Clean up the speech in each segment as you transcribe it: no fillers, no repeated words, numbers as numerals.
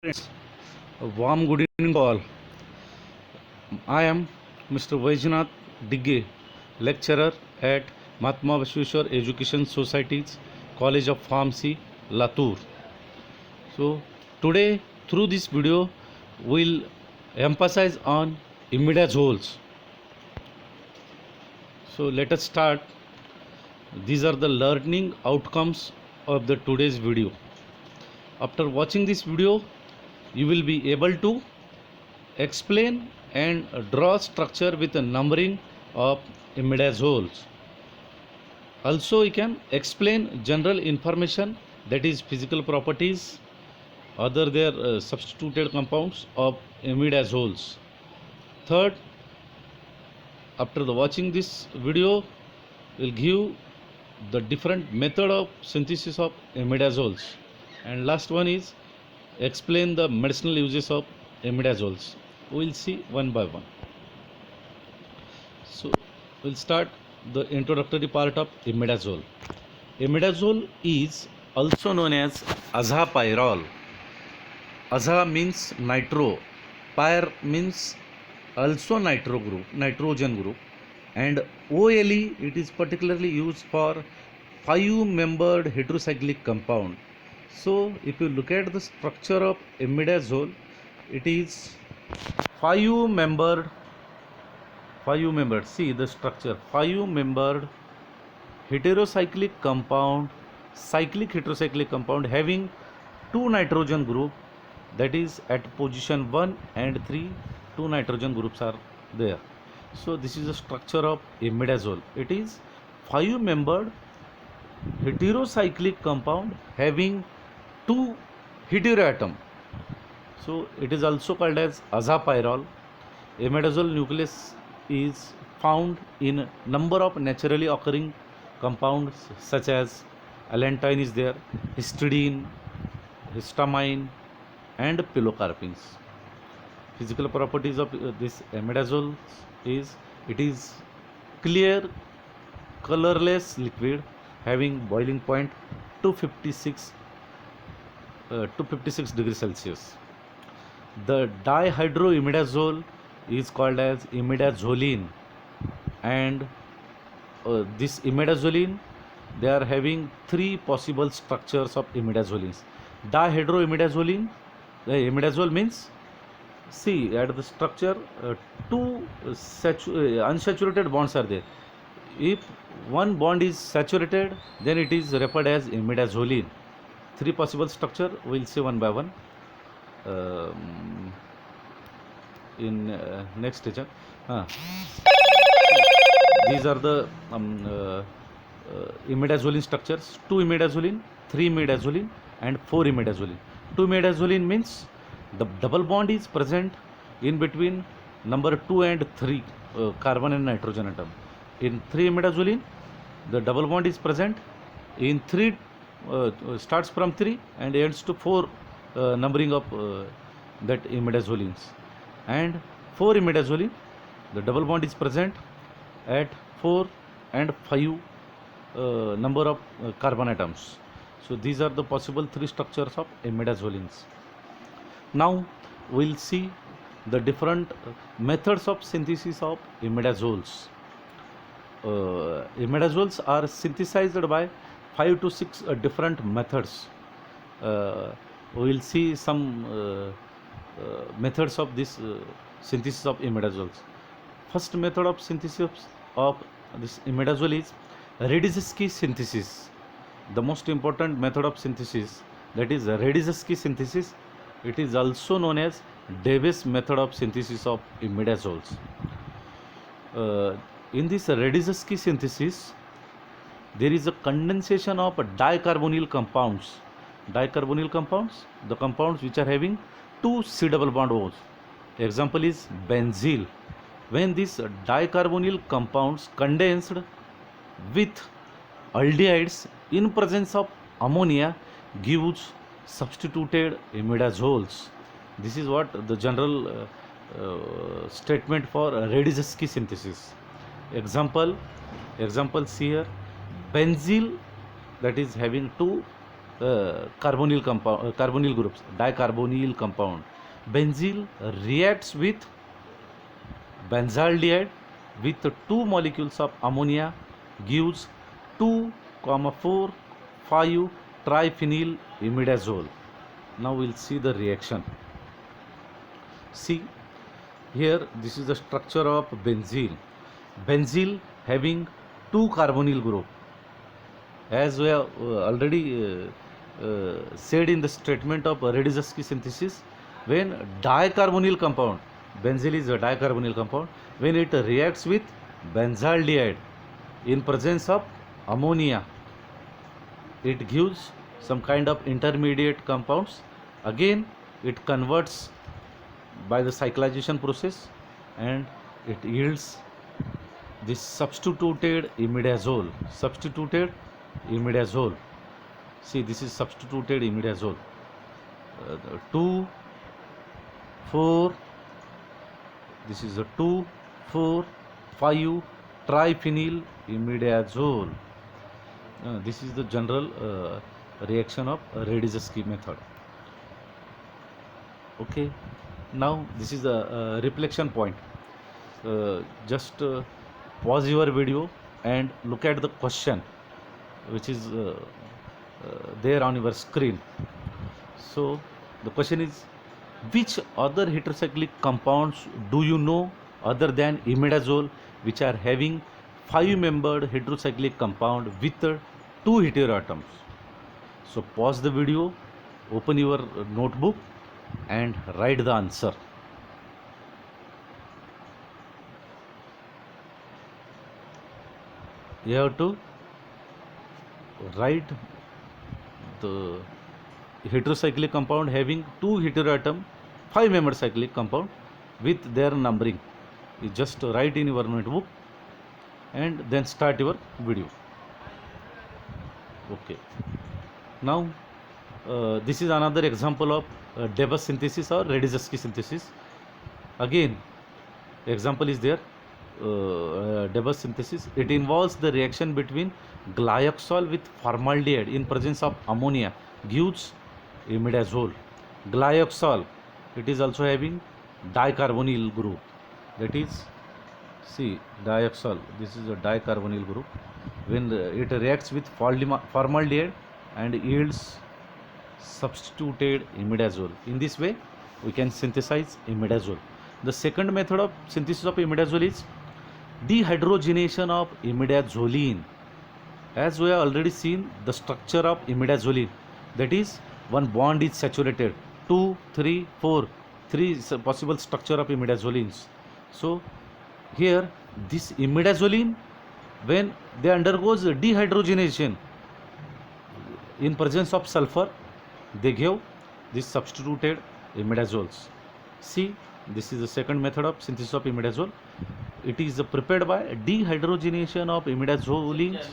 Friends, a warm good evening to all. I am Mr. Vaijnath Digge, lecturer at Mahatma Vishweshwar Education Society's College of Pharmacy, Latur. So today through this video we'll emphasize on imidazoles. So let us start. These are the learning outcomes of the today's video. After watching this video, you will be able to explain and draw structure with a numbering of imidazoles. Also, you can explain general information, that is physical properties, other their substituted compounds of imidazoles. Third, after the watching this video, will give the different method of synthesis of imidazoles. And last one is explain the medicinal uses of imidazoles. We will see one by one. So we'll start the introductory part of imidazole. Imidazole is also known as azapirole. Aza means nitro, pyr means also nitrogen group, and OLE it is particularly used for five-membered heterocyclic compound. So if you look at the structure of imidazole, it is five-membered. See the structure: five-membered heterocyclic compound, cyclic heterocyclic compound having two nitrogen group, that is at position 1 and 3 two nitrogen groups are there. So this is the structure of imidazole. It is five-membered heterocyclic compound having two heteroatom. So it is also called as azapirole. Imidazole nucleus is found in number of naturally occurring compounds such as allantoin is there, histidine, histamine, and pilocarpines. Physical properties of this imidazole is it is clear, colorless liquid having boiling point 256 degrees Celsius. The dihydroimidazole is called as imidazoline, and this imidazoline, they are having three possible structures of imidazolines. Dihydroimidazoline, the imidazole means, see at the structure two unsaturated bonds are there. If one bond is saturated, then it is referred as imidazoline. Three possible structure, we'll see one by one in next teacher. These are the imidazoline structures: 2 imidazoline, 3 imidazoline, and 4 imidazoline. 2 imidazoline means the double bond is present in between number 2 and 3 carbon and nitrogen atom. In 3 imidazoline, the double bond is present in 3 starts from 3 and ends to 4 numbering of that imidazolines. And 4 imidazoline, the double bond is present at 4 and 5 number of carbon atoms. So these are the possible three structures of imidazolines. Now we'll see the different methods of synthesis of imidazoles. Imidazoles are synthesized by 5 to 6 different methods. We'll see some methods of this synthesis of imidazoles. First method of synthesis of this imidazole is Rediszewski synthesis. The most important method of synthesis, that is Rediszewski synthesis. It is also known as Davis method of synthesis of imidazoles. In this Rediszewski synthesis, there is a condensation of dicarbonyl compounds. Dicarbonyl compounds, the compounds which are having two C double bond O's. Example is benzyl. When these dicarbonyl compounds condensed with aldehydes in presence of ammonia gives substituted imidazoles. This is what the general statement for Rediszewski synthesis. Examples here: benzyl, that is having two carbonyl groups, dicarbonyl compound. Benzene reacts with benzaldehyde with 2 molecules of ammonia, gives 2,4 5 triphenyl imidazole. Now we'll see the reaction. See here, this is the structure of benzene. Benzene having 2 carbonyl group, as we have already said in the statement of Rediszewski synthesis. When dicarbonyl compound, benzene is a dicarbonyl compound, when it reacts with benzaldehyde in presence of ammonia, it gives some kind of intermediate compounds. Again it converts by the cyclization process and it yields this substituted imidazole. See, this is substituted imidazole. 2 4, this is a 2 4 5 triphenyl imidazole. This is the general reaction of Rediszewski method. Okay, now this is the reflection point. Just pause your video and look at the question which is there on your screen. So the question is, which other heterocyclic compounds do you know other than imidazole which are having 5-membered heterocyclic compound with 2 heteroatoms? So pause the video, open your notebook and write the answer. You have to write the heterocyclic compound having 2 heteroatom, 5-membered cyclic compound with their numbering. You just write in your notebook and then start your video. Okay, now this is another example of Debus synthesis or Rediszewski synthesis. Again example is there. Debus synthesis, it involves the reaction between glyoxal with formaldehyde in presence of ammonia, gives imidazole. Glyoxal, it is also having dicarbonyl group, that is, see, dioxal, this is a dicarbonyl group. When it reacts with formaldehyde and yields substituted imidazole. In this way we can synthesize imidazole. The second method of synthesis of imidazole is dehydrogenation of imidazoline. As we have already seen the structure of imidazoline, that is, one bond is saturated, 2 3 4, 3 possible structure of imidazolines. So here this imidazoline, when they undergoes dehydrogenation in presence of sulfur, they give this substituted imidazoles. See, this is the second method of synthesis of imidazole. It is prepared by dehydrogenation of imidazolines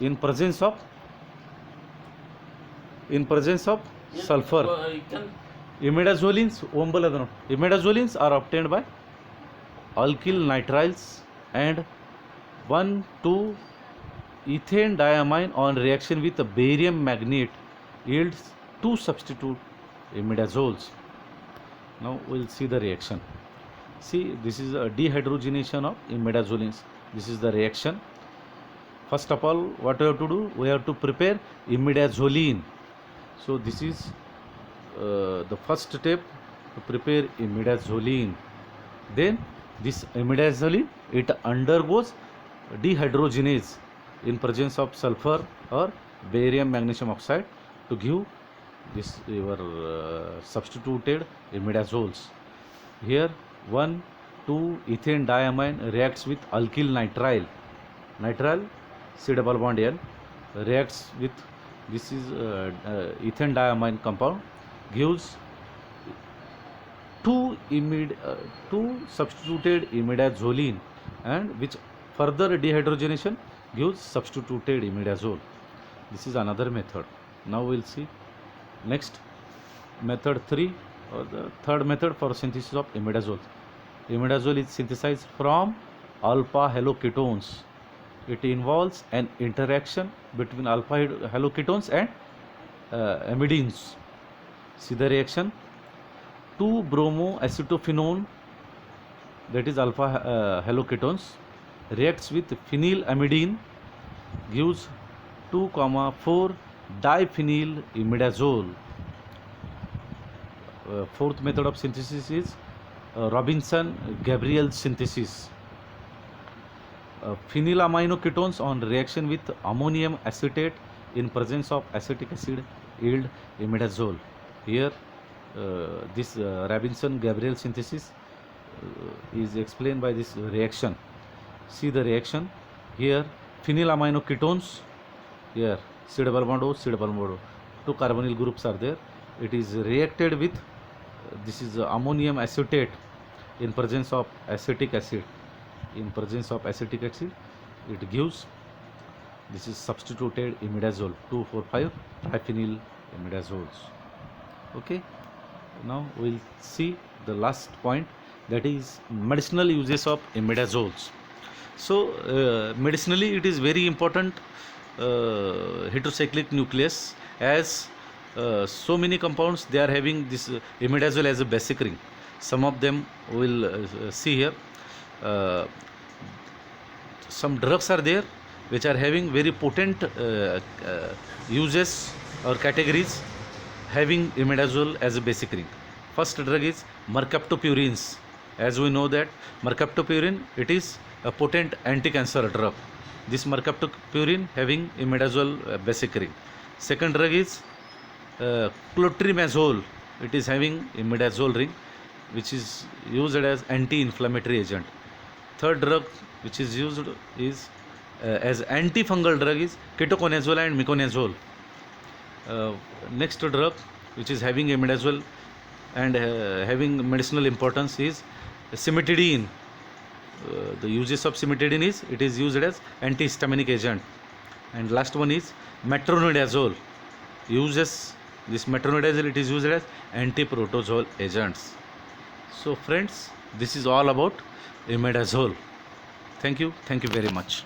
in presence of sulfur. Imidazolines are obtained by alkyl nitriles and 1,2 ethane diamine on reaction with barium magnate yields 2 substitute imidazoles. Now we will see the reaction. See, this is a dehydrogenation of imidazolines. This is the reaction. First of all, what we have to do? We have to prepare imidazoline. So this is the first step, to prepare imidazoline. Then this imidazoline, it undergoes dehydrogenase in presence of sulfur or barium magnesium oxide to give this your substituted imidazoles. Here 1,2 ethane diamine reacts with alkyl nitrile C double bond N reacts with, this is ethane diamine compound, gives 2 substituted imidazoline, and which further dehydrogenation gives substituted imidazole. This is another method. Now we will see next method 3, or the third method for synthesis of imidazole. Imidazole is synthesized from alpha haloketones. It involves an interaction between alpha haloketones and amidins. See the reaction. 2-bromoacetophenone, that is alpha haloketones, reacts with phenylamidine, gives 2,4-diphenylimidazole. Fourth method of synthesis is Robinson-Gabriel synthesis. Phenylaminoketones on reaction with ammonium acetate in presence of acetic acid yield imidazole. Here this Robinson-Gabriel synthesis is explained by this reaction. See the reaction. Here phenylaminoketones, here C double bond O, C double bond O, 2 carbonyl groups are there. It is reacted with this is ammonium acetate in presence of acetic acid. In presence of acetic acid, it gives, this is substituted imidazole, 2,4,5 diphenyl okay. Now we will see the last point, that is medicinal uses of imidazoles. So medicinally it is very important heterocyclic nucleus, as so many compounds they are having this imidazole as a basic ring. Some of them will see here. Some drugs are there which are having very potent uses or categories having imidazole as a basic ring. First drug is mercaptopurins. As we know that mercaptopurine, it is a potent anti-cancer drug. This mercaptopurine having imidazole basic ring. Second drug is clotrimazole. It is having imidazole ring, which is used as anti-inflammatory agent. Third drug which is used is as antifungal drug is ketoconazole and miconazole. Next drug which is having imidazole and having medicinal importance is cimetidine. The uses of cimetidine is, it is used as antihistaminic agent. And last one is metronidazole. Uses this metronidazole, it is used as antiprotozoal agents. So friends, this is all about imidazole. Thank you very much.